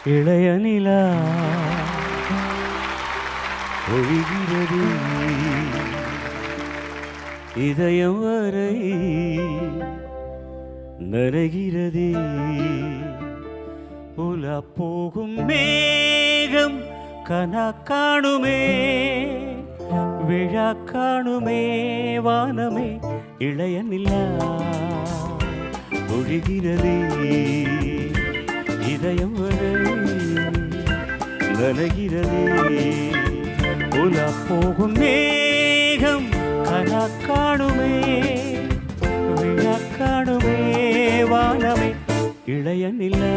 இளைய நிலா ஒழிகிறது இதயம் வரை நனைகிறதே உலா போகும் மேகம் கனா காணுமே விழா காணுமே வானமே இளைய நிலா ஒழிகிறதே இதயம் வரை நனைகிறதே உலா போகும் மேகம் கனா காணுமே விழா காணுமே வானமே இளைய நிலா